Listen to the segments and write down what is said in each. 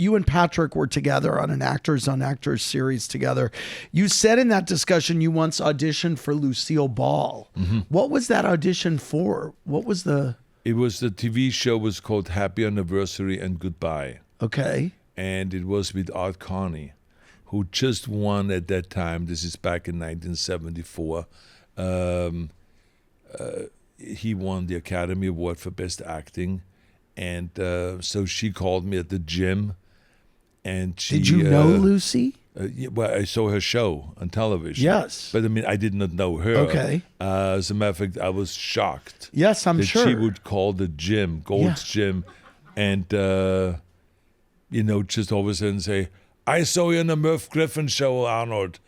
you and Patrick were together on an Actors on Actors series together. You said in that discussion you once auditioned for Lucille Ball. Mm-hmm. What was that audition for? What was the... It was the TV show was called Happy Anniversary and Goodbye. Okay. And it was with Art Carney, who just won at that time. This is back in 1974. He won the Academy Award for Best Acting. And so she called me at the gym. And she, did you know Lucy? Yeah, well, I saw her show on television. Yes. But I mean, I did not know her. Okay. As a matter of fact, I was shocked. Yes, I'm that sure. She would call the gym, Gold's Gym, and, just all of a sudden say, I saw you on the Merv Griffin show, Arnold.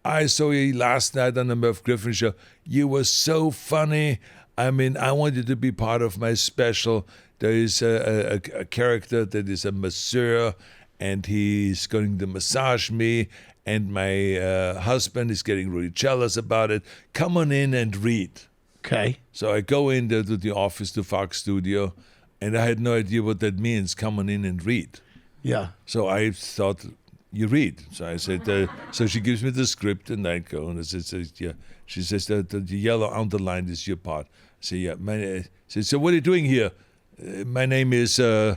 I saw you last night on the Merv Griffin show. You were so funny. I mean, I want you to be part of my special. There is a character that is a masseur, and he's going to massage me, and my husband is getting really jealous about it. Come on in and read. Okay. So I go into the office, to Fox Studio, and I had no idea what that means, come on in and read. Yeah. So I thought, you read. So I said, so she gives me the script, and I go, and I said, yeah. She says, the yellow underlined is your part. I say, yeah. I said, so what are you doing here? My name is Joe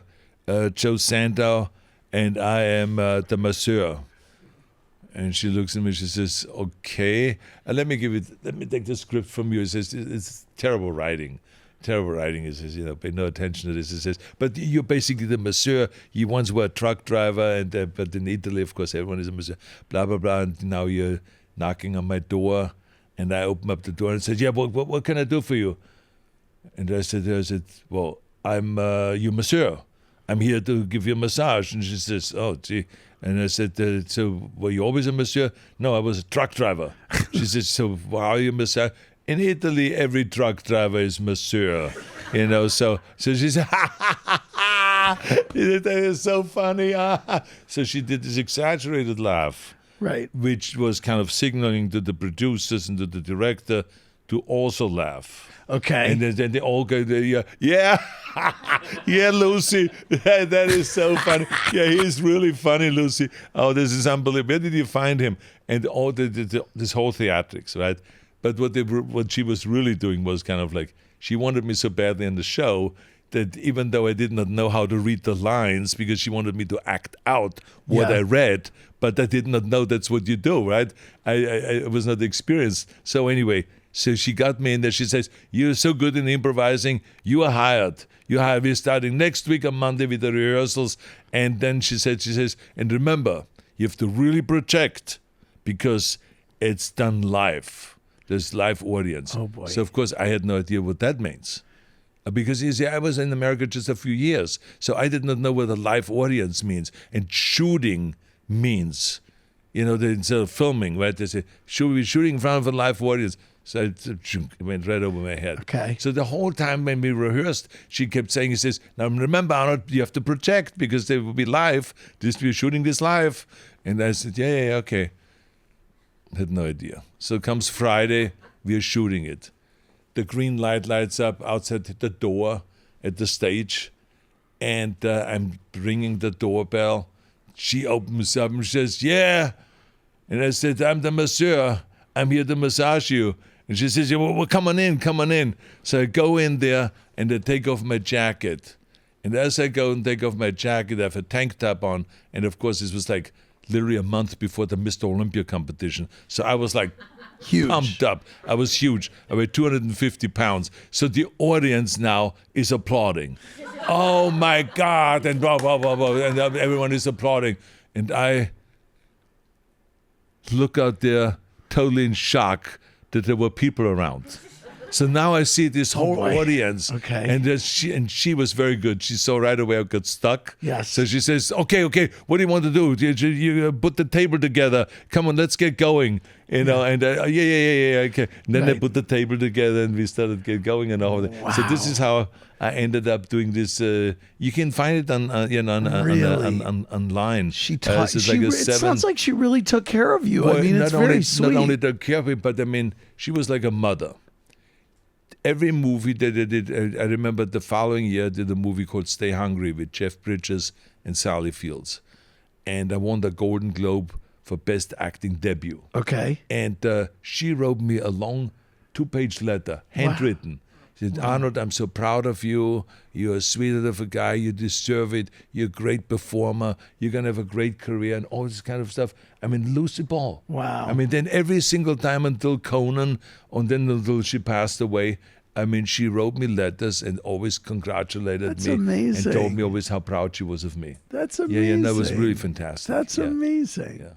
Sandow, and I am the masseur. And she looks at me, she says, okay. Let me take the script from you. It says, it's terrible writing. Terrible writing. It says, pay no attention to this. It says, but you're basically the masseur. You once were a truck driver, and but in Italy, of course, everyone is a masseur. Blah, blah, blah. And now you're knocking on my door. And I open up the door and said, yeah, what can I do for you? And I said, well, I'm your masseur. I'm here to give you a massage. And she says, oh, gee. And I said, so were you always a masseur? No, I was a truck driver. She said, so how are you a masseur? In Italy, every truck driver is masseur. So she said, ha, ha, ha, ha. That is so funny. So she did this exaggerated laugh. Right. Which was kind of signaling to the producers and to the director to also laugh. Okay. And then they all go, yeah, yeah, Lucy, that is so funny. Yeah, he's really funny, Lucy. Oh, this is unbelievable. Where did you find him? And all this whole theatrics, right? But what she was really doing was kind of like, she wanted me so badly on the show that even though I did not know how to read the lines, because she wanted me to act out what I read, but I did not know that's what you do, right? I was not experienced. So anyway, so she got me in there. She says, you're so good in improvising, you are hired. We're starting next week on Monday with the rehearsals. And then she says, and remember, you have to really project because it's done live. There's live audience. Oh, boy. So, of course, I had no idea what that means. Because, you see, I was in America just a few years, so I did not know what a live audience means. And shooting means, instead of filming, right? They say, should we be shooting in front of a live audience? So it went right over my head. Okay. So the whole time when we rehearsed, she kept saying, now remember, Arnold, you have to project because they will be live. We're shooting this live. And I said, yeah, okay. Had no idea. So comes Friday, we're shooting it. The green light lights up outside the door at the stage, and I'm ringing the doorbell. She opens up and says, yeah. And I said, I'm the masseur. I'm here to massage you. And she says, yeah, well, come on in. So I go in there, and I take off my jacket. And as I go and take off my jacket, I have a tank top on. And, of course, this was like literally a month before the Mr. Olympia competition. So I was like, huge. Pumped up. I was huge. I weighed 250 pounds. So the audience now is applauding. Oh my God! And blah blah blah blah. And everyone is applauding. And I look out there, totally in shock that there were people around. So now I see this whole audience. Okay. And she was very good. She saw right away I got stuck. Yes. So she says, okay, what do you want to do? You put the table together. Come on, let's get going. And yeah, okay. And then they put the table together and we started get going and all that. Wow. So this is how I ended up doing this. You can find it on online. She taught. It sounds like she really took care of you. Well, I mean, it's very sweet. Not only took care of me, but I mean, she was like a mother. Every movie that I did, I remember the following year I did a movie called Stay Hungry with Jeff Bridges and Sally Fields. And I won the Golden Globe for Best Acting Debut. Okay. And she wrote me a long 2-page letter, handwritten. She said, Arnold, I'm so proud of you. You're a sweetheart of a guy. You deserve it. You're a great performer. You're going to have a great career and all this kind of stuff. I mean, Lucille Ball. Wow. I mean, then every single time until Conan, and then until she passed away, I mean, she wrote me letters and always congratulated That's me. amazing. And told me always how proud she was of me. That's amazing. Yeah, that was really fantastic. That's amazing. Yeah.